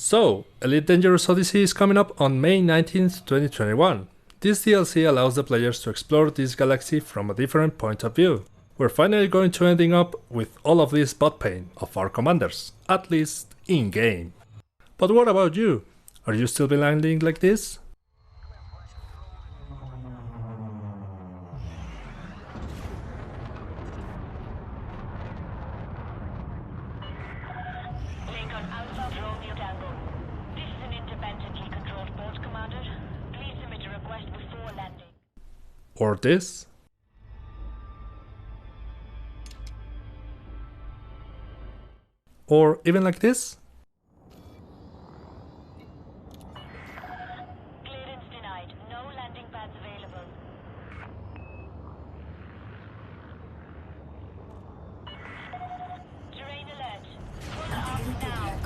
So, Elite Dangerous Odyssey is coming up on May 19th, 2021. This DLC allows the players to explore this galaxy from a different point of view. We're finally going to ending up with all of this butt pain of our commanders, at least in-game. But what about you? Are you still landing like this? Or this? Or even like this? Clearance denied. No landing pads available. Terrain alert. Pull up now.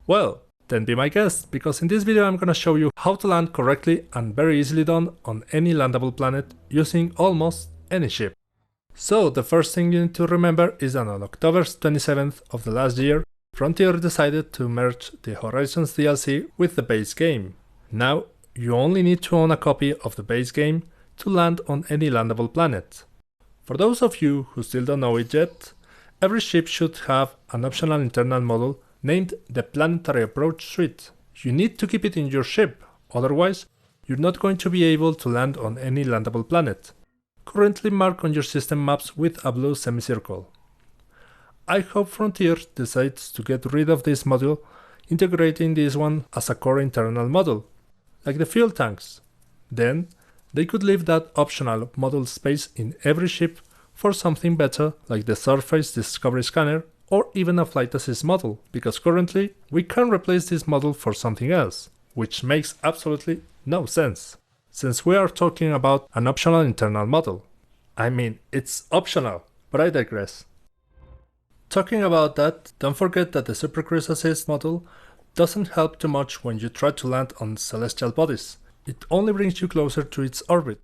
Well, then be my guest, because in this video I'm gonna show you how to land correctly and very easily done on any landable planet using almost any ship. So the first thing you need to remember is that on October 27th of the last year, Frontier decided to merge the Horizons DLC with the base game. Now, you only need to own a copy of the base game to land on any landable planet. For those of you who still don't know it yet, every ship should have an optional internal model named the Planetary Approach Suite. You need to keep it in your ship, otherwise you're not going to be able to land on any landable planet. Currently marked on your system maps with a blue semicircle. I hope Frontier decides to get rid of this module, integrating this one as a core internal model, like the fuel tanks. Then, they could leave that optional model space in every ship for something better like the Surface Discovery Scanner or even a Flight Assist model, because currently we can't replace this model for something else, which makes absolutely no sense, since we are talking about an optional internal model. I mean, it's optional, but I digress. Talking about that, don't forget that the Super Cruise Assist model doesn't help too much when you try to land on celestial bodies. It only brings you closer to its orbit.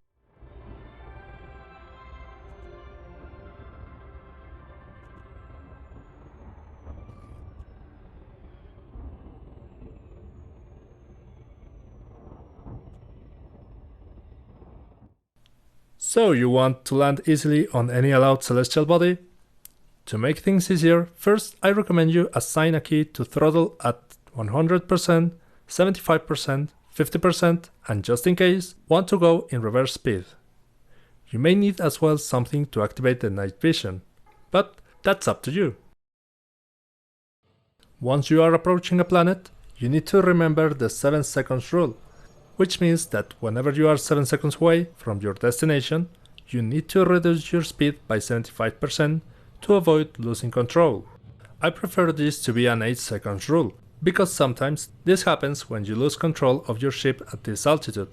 So you want to land easily on any allowed celestial body? To make things easier, first I recommend you assign a key to throttle at 100%, 75%, 50%, and just in case, want to go in reverse speed. You may need as well something to activate the night vision, but that's up to you. Once you are approaching a planet, you need to remember the 7 seconds rule, which means that whenever you are 7 seconds away from your destination, you need to reduce your speed by 75% to avoid losing control. I prefer this to be an 8 seconds rule, because sometimes this happens when you lose control of your ship at this altitude.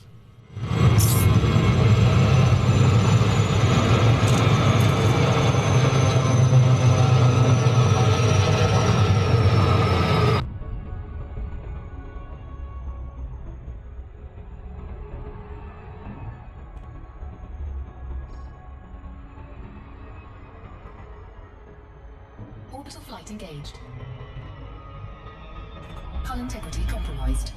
Orbital flight engaged. Hull integrity compromised.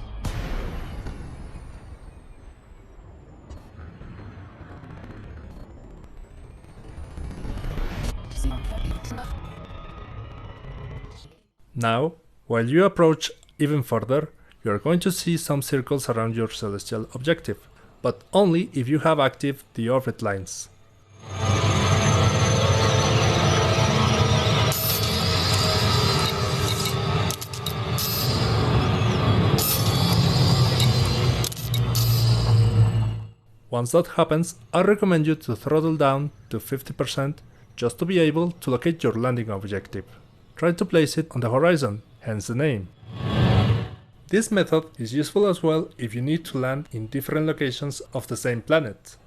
Now, while you approach even further, you are going to see some circles around your celestial objective, but only if you have active the orbit lines. Once that happens, I recommend you to throttle down to 50% just to be able to locate your landing objective. Try to place it on the horizon, hence the name. This method is useful as well if you need to land in different locations of the same planet.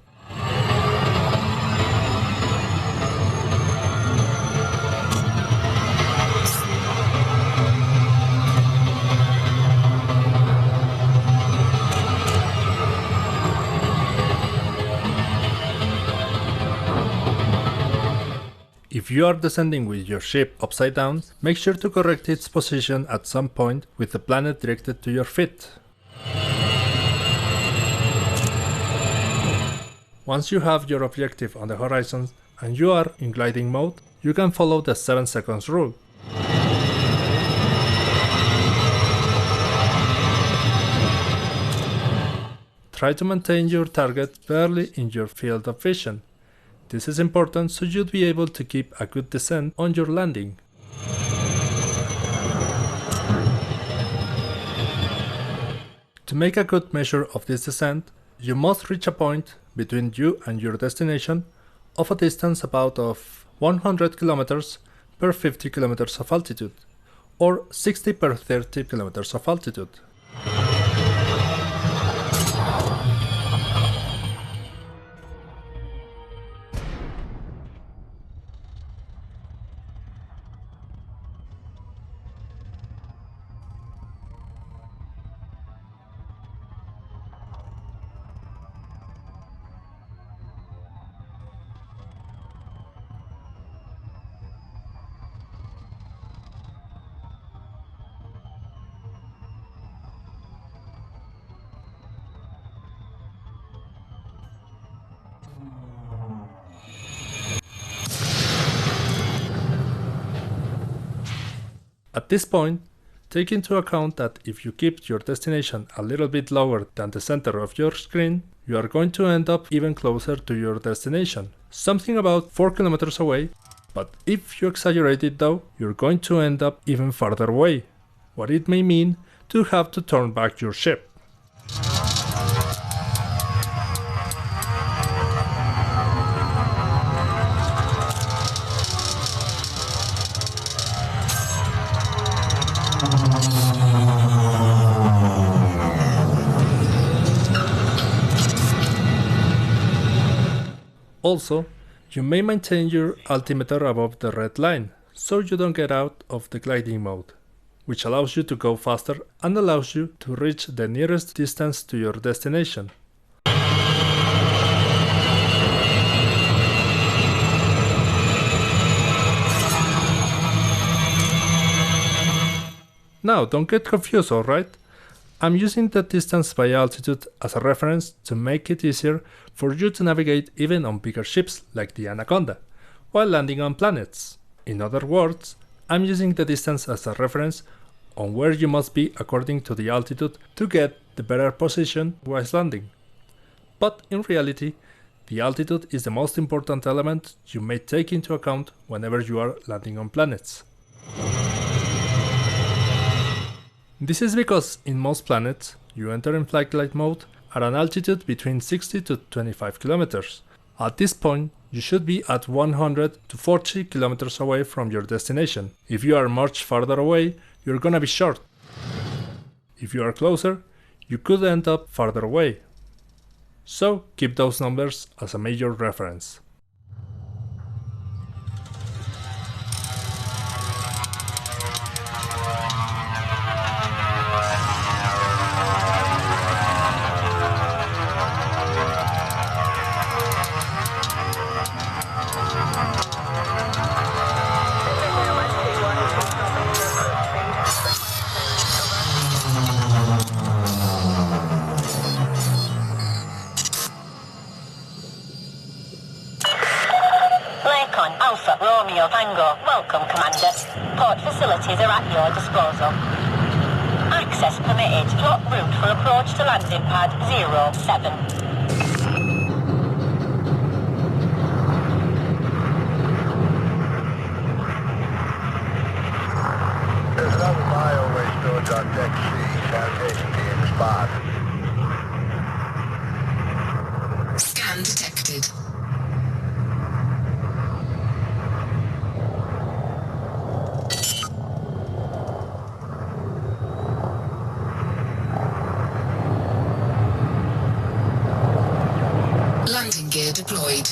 If If you are descending with your ship upside down, make sure to correct its position at some point with the planet directed to your feet. Once you have your objective on the horizon and you are in gliding mode, you can follow the 7 seconds rule. Try to maintain your target barely in your field of vision. This is important so you'll be able to keep a good descent on your landing. To make a good measure of this descent, you must reach a point between you and your destination of a distance about of 100 km per 50 km of altitude, or 60 per 30 km of altitude. At this point, take into account that if you keep your destination a little bit lower than the center of your screen, you are going to end up even closer to your destination, something about 4 kilometers away, but if you exaggerate it though, you're going to end up even farther away, what it may mean to have to turn back your ship. Also, you may maintain your altimeter above the red line, so you don't get out of the gliding mode, which allows you to go faster and allows you to reach the nearest distance to your destination. Now, don't get confused, alright? I'm using the distance by altitude as a reference to make it easier for you to navigate even on bigger ships like the Anaconda, while landing on planets. In other words, I'm using the distance as a reference on where you must be according to the altitude to get the better position whilst landing. But in reality, the altitude is the most important element you may take into account whenever you are landing on planets. This is because in most planets, you enter in flight glide mode at an altitude between 60 to 25 kilometers. At this point, you should be at 100 to 40 kilometers away from your destination. If you are much farther away, you're gonna be short. If you are closer, you could end up farther away. So keep those numbers as a major reference. Alpha Romeo Tango, welcome Commander. Port facilities are at your disposal. Access permitted. Plot route for approach to landing pad 07. There's another bioway storage on deck C. Sanitation being spotted. Scan detected. Landing gear deployed.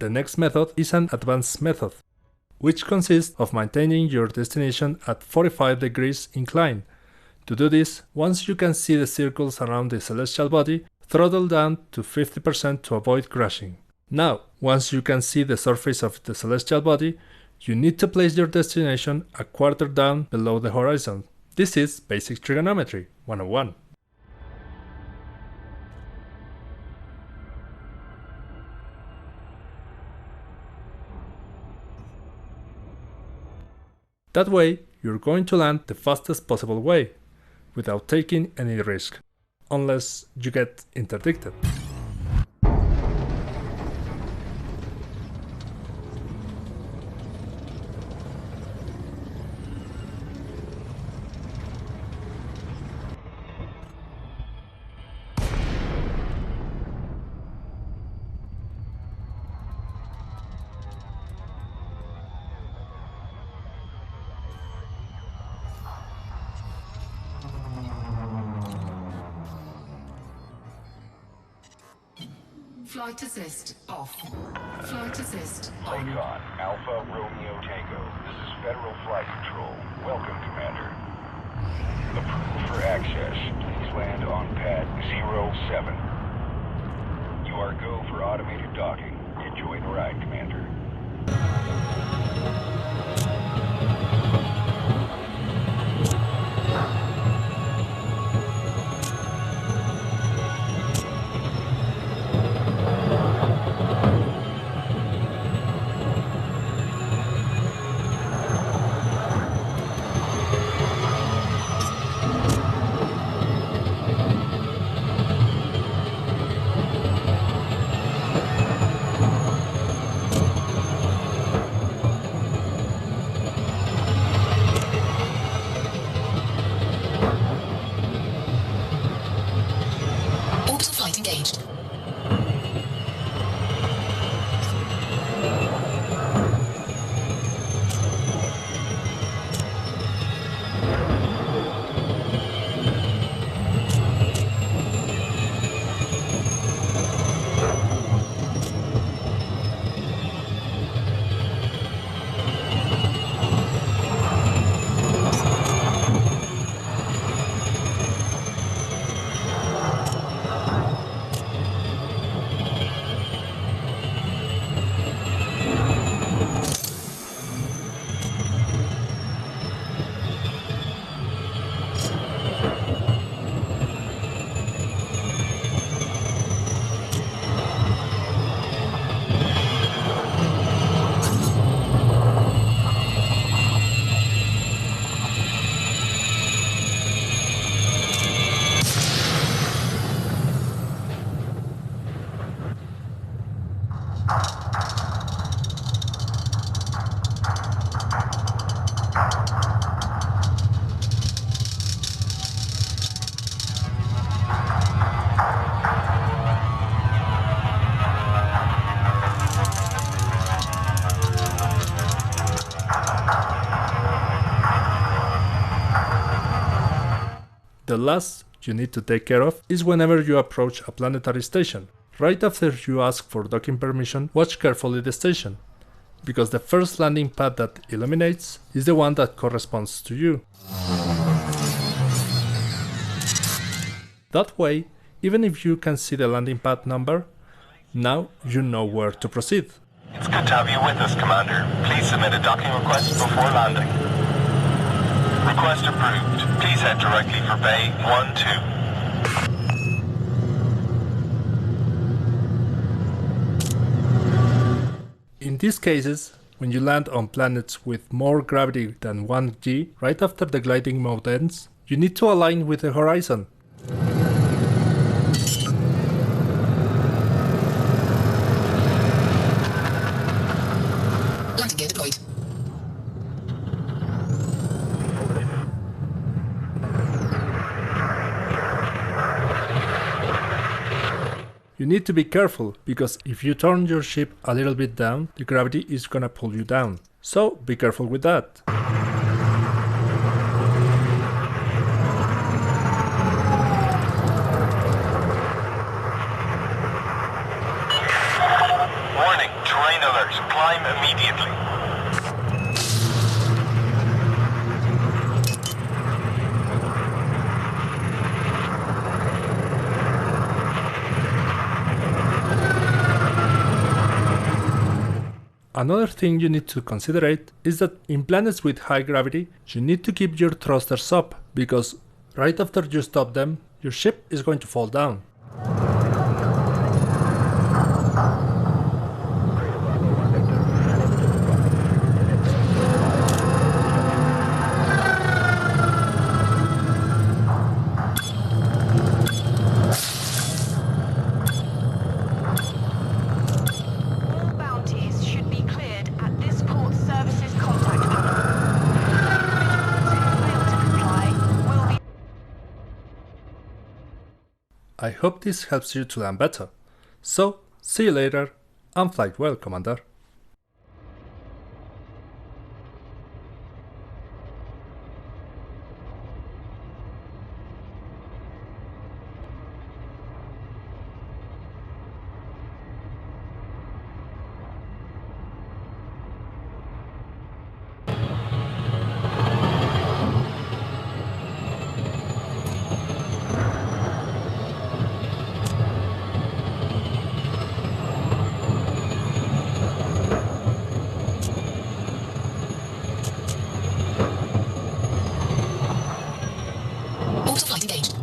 The next method is an advanced method, which consists of maintaining your destination at 45 degrees incline. To do this, once you can see the circles around the celestial body, throttle down to 50% to avoid crashing. Now, once you can see the surface of the celestial body, you need to place your destination a quarter down below the horizon. This is basic trigonometry 101. That way, you're going to land the fastest possible way, without taking any risk, unless you get interdicted. Flight assist off. Flight assist on. Lacon, Alpha Romeo Tango. This is Federal Flight Control. Welcome, Commander. Approval for access. Please land on pad 07. You are go for automated docking. Enjoy the ride, Commander. Orbital flight engaged. The last you need to take care of is whenever you approach a planetary station. Right after you ask for docking permission, watch carefully the station, because the first landing pad that illuminates is the one that corresponds to you. That way, even if you can see the landing pad number, now you know where to proceed. It's good to have you with us, Commander. Please submit a docking request before landing. Request approved. Please head directly for Bay 12. In these cases, when you land on planets with more gravity than 1g, right after the gliding mode ends, you need to align with the horizon. Landing gear deployed. You need to be careful, because if you turn your ship a little bit down, the gravity is gonna pull you down. So be careful with that. Warning, terrain Another thing you need to consider is that in planets with high gravity, you need to keep your thrusters up, because right after you stop them, your ship is going to fall down. I hope this helps you to land better. So, see you later, and flight well, Commander. Autoflight engaged.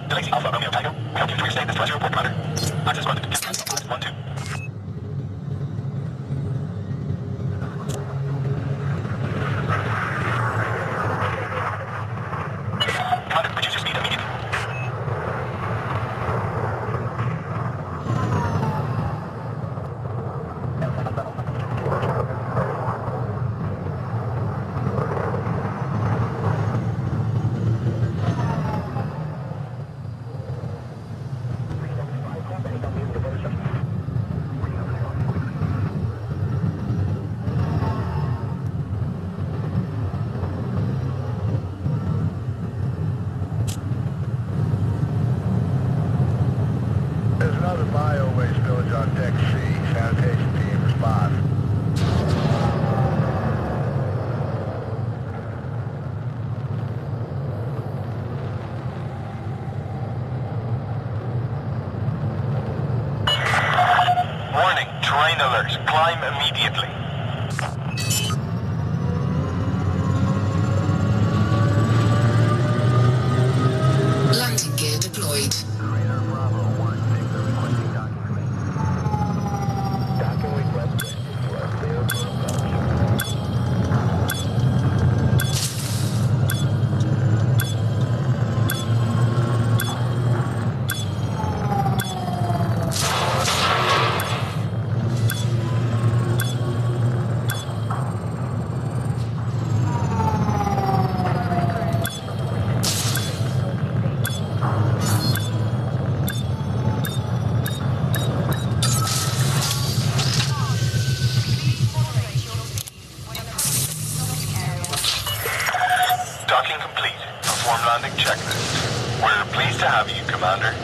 Delaying Alpha Romeo Tango. We help you to restate this pleasure report, Commander. Access granted. 1-2. Commander, reduce your speed immediately. There's another bio-waste village on Deck C. Sanitation team responds. Warning, terrain alert. Climb immediately. Landing gear deployed. Radar Bravo 1-6 are requesting docking request. Docking request. Docking complete. Perform landing checklist. We're pleased to have you, Commander.